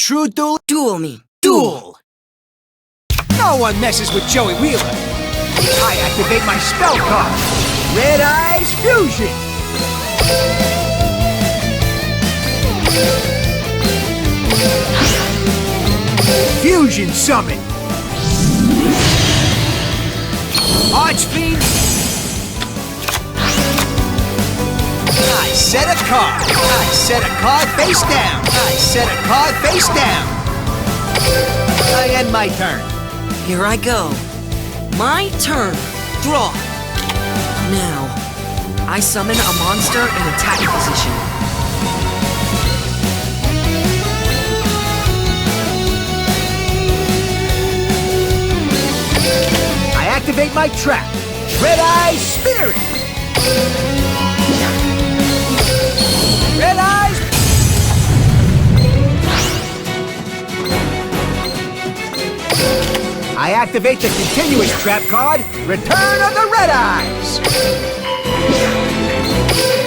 true duel? Duel me. Duel! No one messes with Joey Wheeler. I activate my spell card. Red Eyes Fusion! Fusion Summon! Archfiend! I set a card! I set a card face down! I set a card face down! I end my turn. Here I go. My turn. Draw. Now, I summon a monster in attack position. I activate my trap. Red Eye Spirit! Red Eyes! I activate the continuous trap card, Return of the Red Eyes!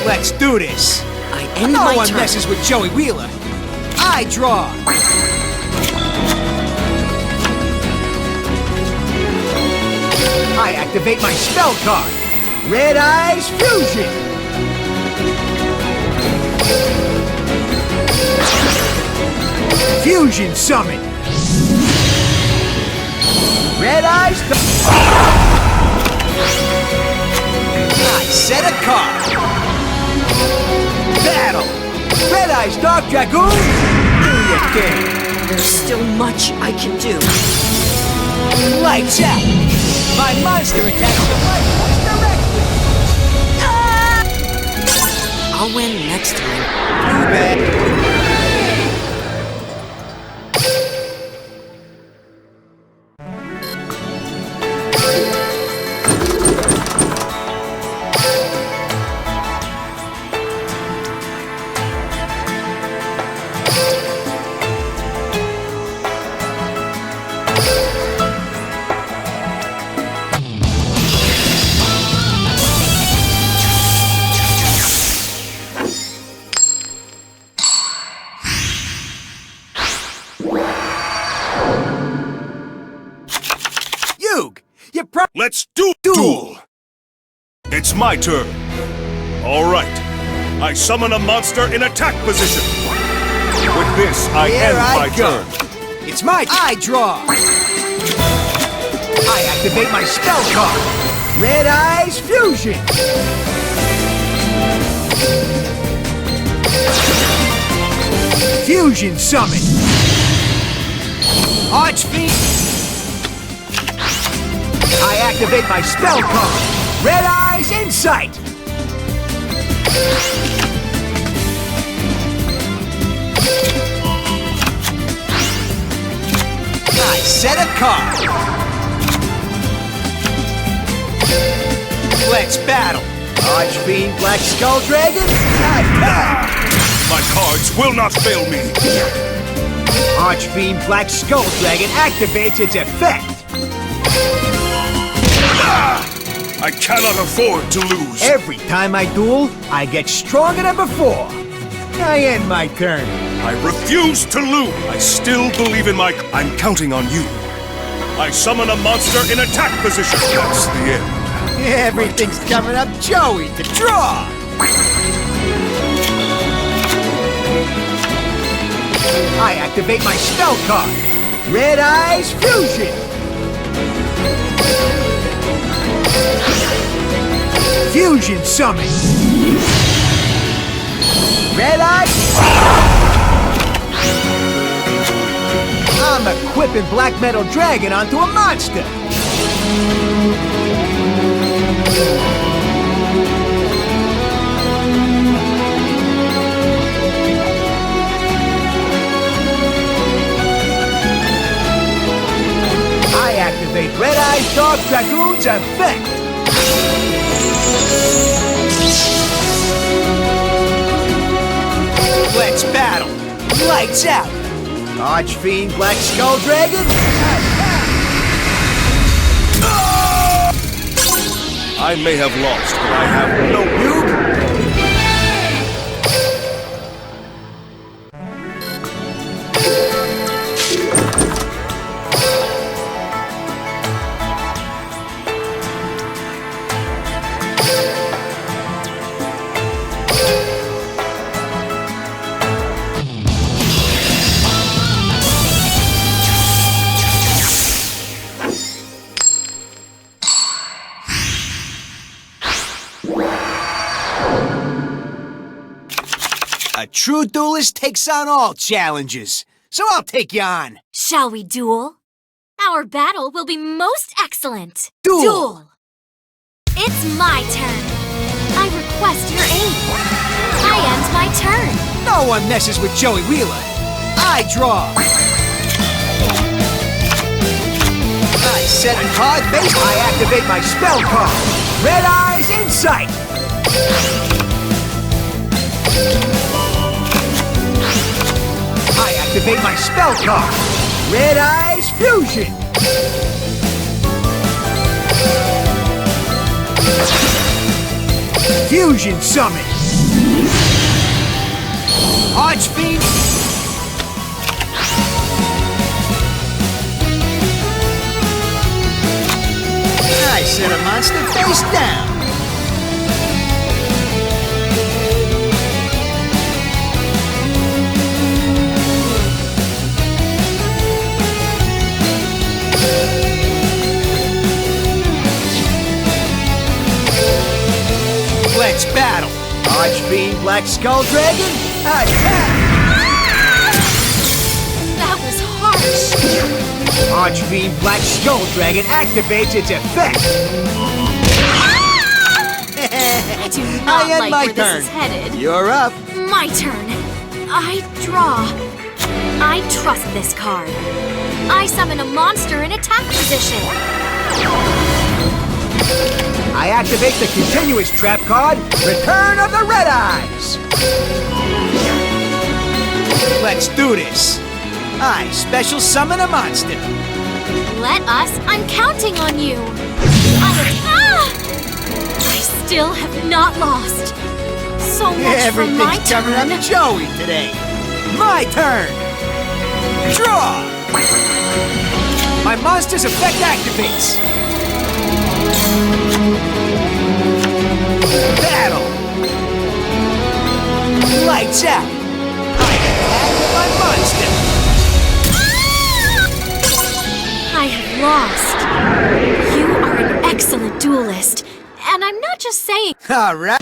Let's do this! I end No my one turn. messes with Joey Wheeler. I draw! I activate my spell card, Red Eyes Fusion! Fusion Summon! Red Eyes... I set a card! Battle! Red Eyes Dark Dragoon! Do your thing! There's still much I can do. Lights out! My monster attacks the light force directly! I'll win next time. Too bad. Let's do duel! It's my turn. All right. I summon a monster in attack position. With this, I end my turn. It's my turn. I draw. I activate my spell card. Red Eyes Fusion. Fusion Summon. Archfiend. I activate my spell card, Red Eyes Insight! I set a card! Let's battle! Archfiend Black Skull Dragon, attack! My cards will not fail me! Archfiend Black Skull Dragon activates its effect! I cannot afford to lose. Every time I duel, I get stronger than before. I end my turn. I refuse to lose. I still believe in my... I'm counting on you. I summon a monster in attack position. That's the end. Everything's coming up Joey to draw. I activate my spell card. Red Eyes Fusion. Fusion Summon! Red Eye! I'm equipping Black Metal Dragon onto a monster! I activate Red Eye's Dark Dragoon's effect! Let's battle! Lights out! Archfiend Black Skull Dragon, attack! I may have lost, but I have no... A true duelist takes on all challenges, so I'll take you on. Shall we duel? Our battle will be most excellent. Duel! It's my turn. I request your aid. I end my turn. No one messes with Joey Wheeler. I draw. I set a card face. I activate my spell card. Red Eyes Insight. I activate my spell card. Red Eyes Fusion. Fusion Summon. Archfiend. I set a monster face down. Let's battle. Archfiend Black Skull Dragon, attack! That was harsh. Archfiend Black Skull Dragon activates its effect. I do not end like my where turn. this is headed. You're up. My turn. I draw. I trust this card. I summon a monster in attack position. I activate the continuous trap card, Return of the Red Eyes. Let's do this. I special summon a monster. Let us. I'm counting on you. I still have not lost. So much for my Everything's coming on turn. Joey today. My turn. Draw. My monster's effect activates. Battle. Lights out. I attack with my monster. I have lost. You are an excellent duelist. And I'm not just saying. All right.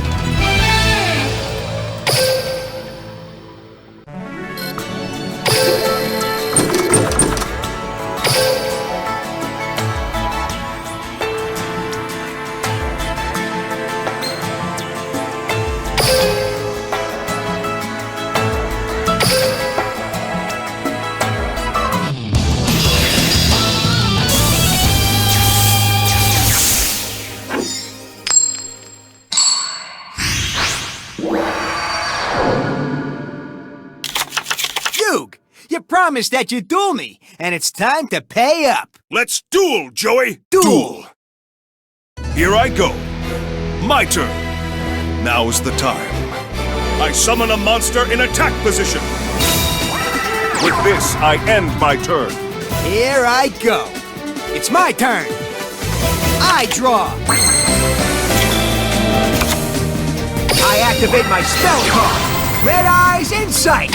You promised that you'd duel me, and it's time to pay up. Let's duel, Joey! Duel. Here I go. My turn. Now is the time. I summon a monster in attack position. With this, I end my turn. Here I go. It's my turn. I draw. I activate my spell card. Red Eyes Insight.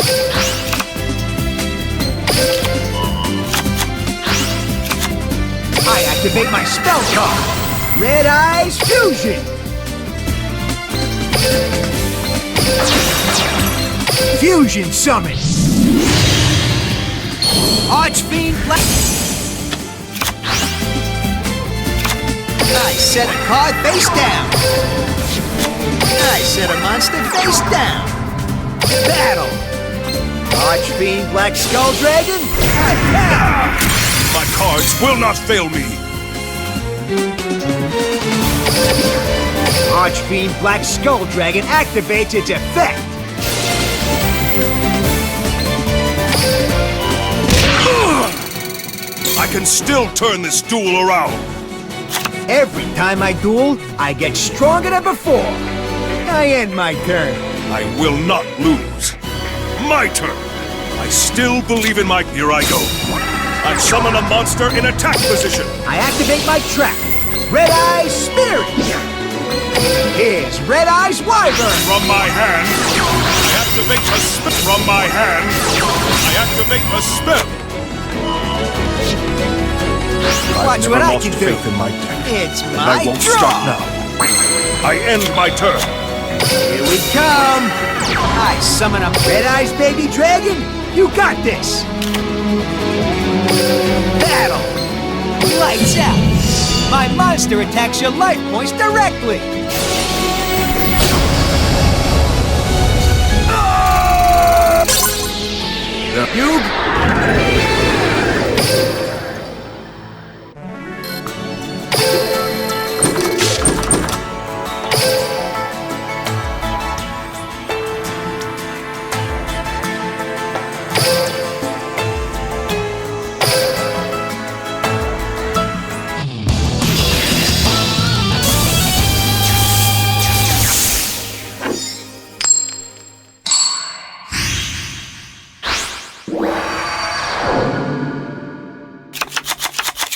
I activate my spell card. Red Eyes Fusion. Fusion Summon. Archfiend Black. I set a card face down. I set a monster face down. Battle. Archfiend Black Skull Dragon, attack! My cards will not fail me. Archfiend Black Skull Dragon activates its effect. I can still turn this duel around. Every time I duel, I get stronger than before. I end my turn. I will not lose. My turn. I still believe in my... Here I go. I summon a monster in attack position. I activate my trap. Red Eyes Spirit. Here's Red Eyes Wyvern. From my hand, I activate a spell. From my hand, I activate a spell. Watch what I can do. Faith in my deck. It's And my I won't draw. stop now. I end my turn. Here we come! I summon a Red Eyes Baby Dragon! You got this! Battle! Lights out! My monster attacks your life points directly! You...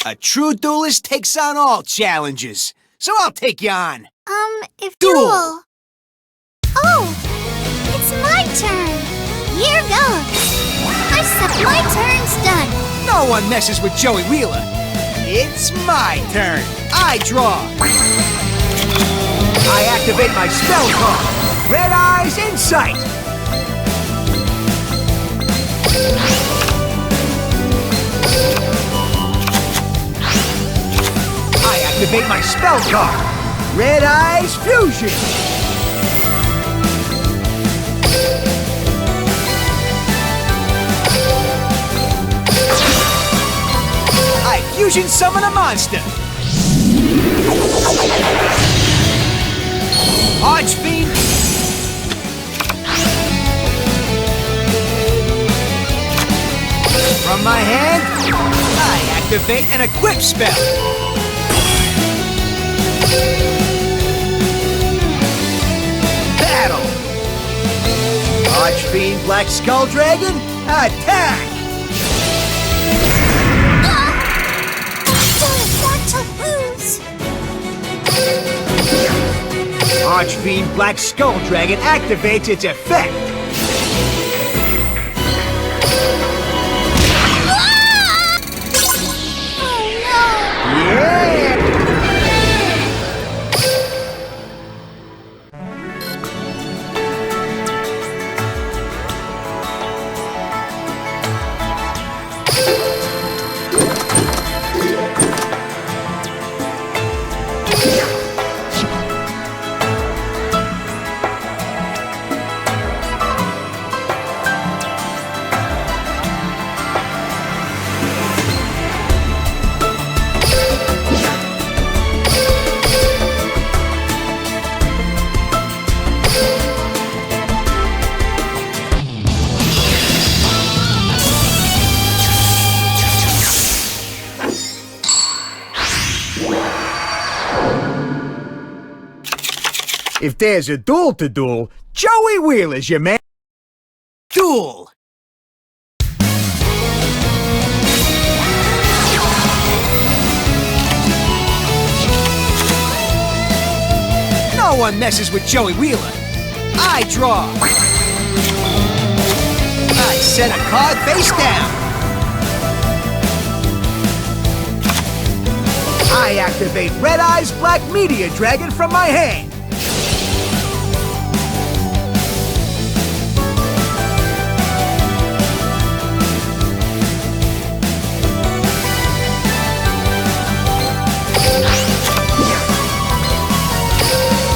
A true duelist takes on all challenges, so I'll take you on. If Duel. Oh, it's my turn. Here goes. My turn's done. No one messes with Joey Wheeler. It's my turn. I draw. I activate my spell card. Red Eyes Insight. I activate my spell card. Red Eyes Fusion. I fusion summon a monster. Archfiend. From my hand, I activate an equip spell. Battle. Archfiend Black Skull Dragon, attack. Archfiend Black Skull Dragon activates its effect. Yeah! If there's a duel to duel, Joey Wheeler's your man. Duel! No one messes with Joey Wheeler. I draw. I set a card face down. I activate Red Eyes Black Meteor Dragon from my hand.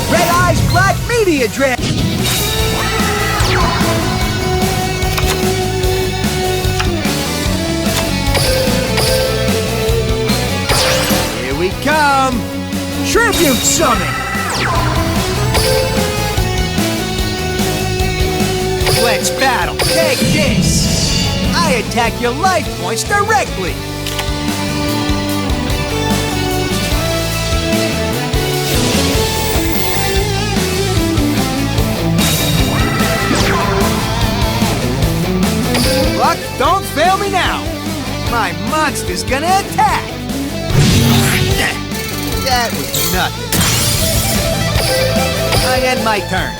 Red Eyes Black Meteor Dragon. Here we come. Tribute Summon. Let's battle. Take this. I attack your life points directly. Luck, don't fail me now. My monster's gonna attack. That was nothing. I end my turn.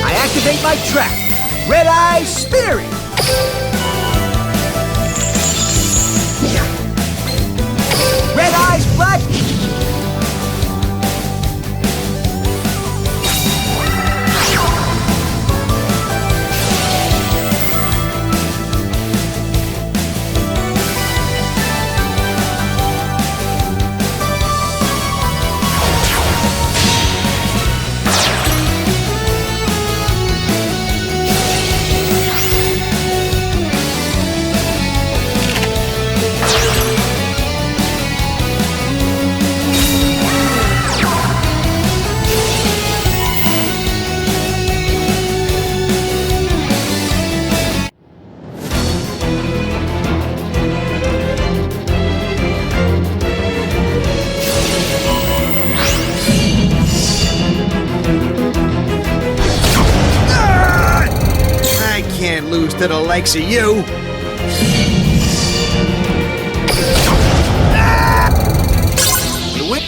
I activate my trap. Red Eye Spirit. likes of you. You win.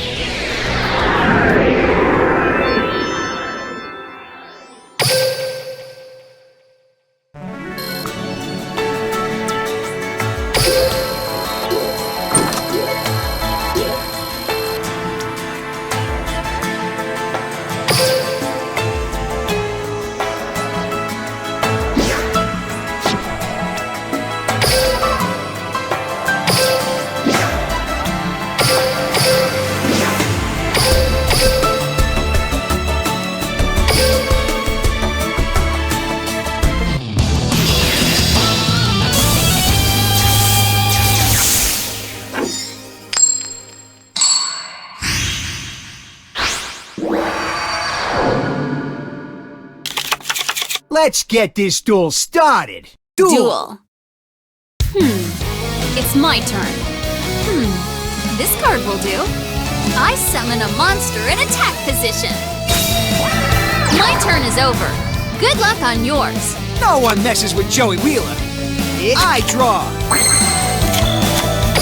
Let's get this duel started. Duel. It's my turn. This card will do. I summon a monster in attack position. My turn is over. Good luck on yours. No one messes with Joey Wheeler. I draw.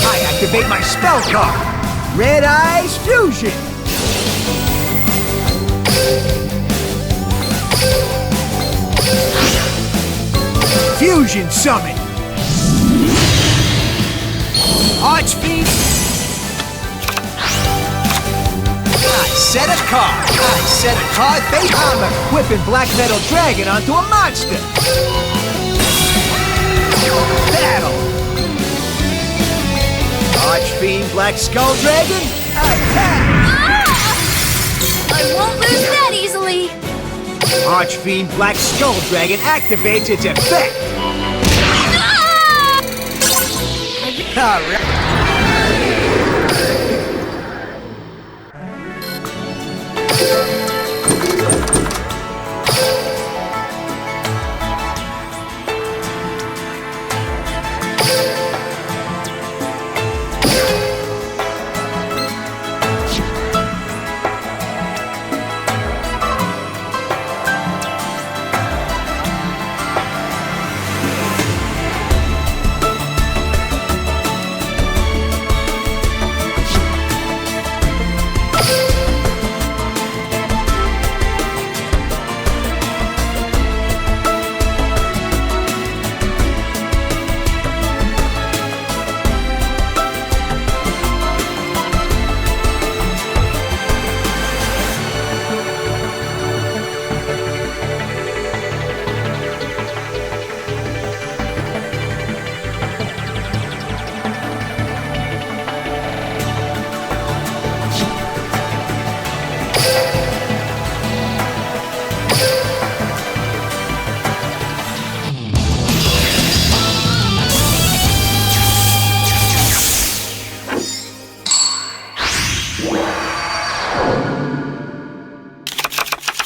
I activate my spell card. Red Eyes Fusion. Fusion Summon. Archfiend. I set a card. I set a card face. I'm equipping Black Metal Dragon onto a monster. Battle. Archfiend Black Skull Dragon. Attack. I won't lose that easily. Archfiend Black Skull Dragon activates its effect. All right.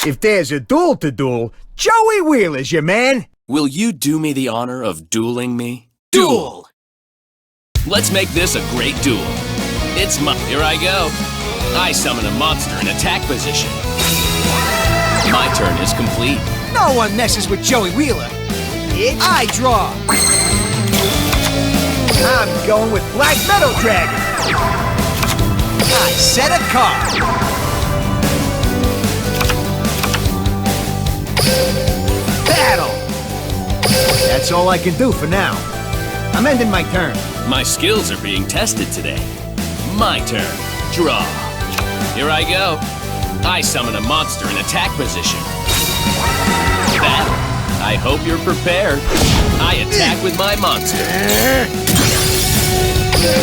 If there's a duel to duel, Joey Wheeler's your man. Will you do me the honor of dueling me? Duel! Let's make this a great duel. It's my... Here I go. I summon a monster in attack position. My turn is complete. No one messes with Joey Wheeler. I draw. I'm going with Black Metal Dragon. I set a card. Battle! That's all I can do for now. I'm ending my turn. My skills are being tested today. My turn. Draw. Here I go. I summon a monster in attack position. Battle. I hope you're prepared. I attack with my monster.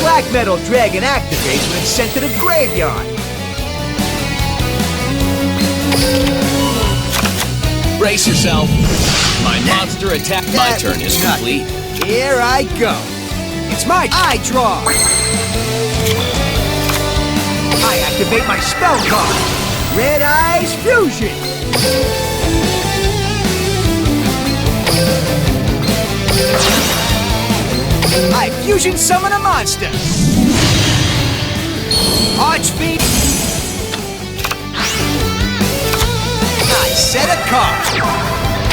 Black Metal Dragon activates when it's sent to the graveyard. Brace yourself. My monster attack. My turn is complete. Here I go. It's my... I draw. I activate my spell card. Red Eyes Fusion. I fusion summon a monster. Archfiend. I set a card.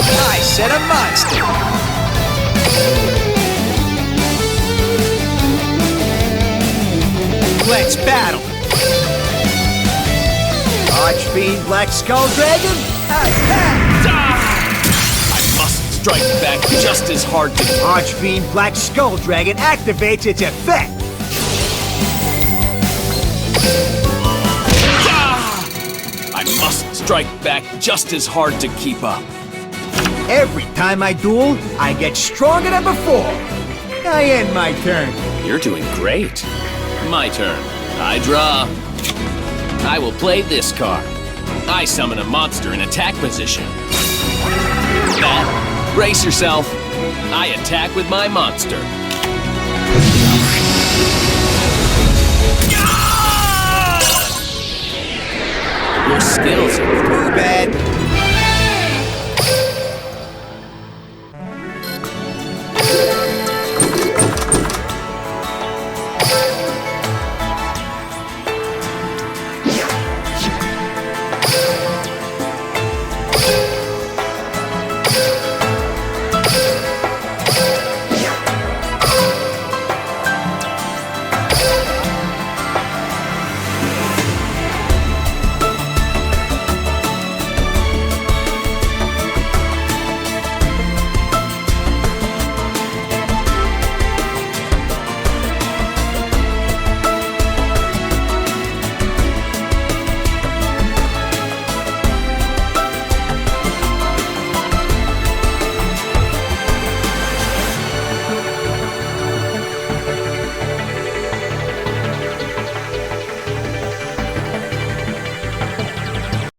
I set a monster. Let's battle! Archfiend Black Skull Dragon, attack! I must strike back just as hard to... Archfiend Black Skull Dragon activates its effect! I must strike back just as hard to keep up. Every time I duel, I get stronger than before! I end my turn. You're doing great. My turn. I draw. I will play this card. I summon a monster in attack position. Battle. Brace yourself. I attack with my monster. Your skills are Too bad.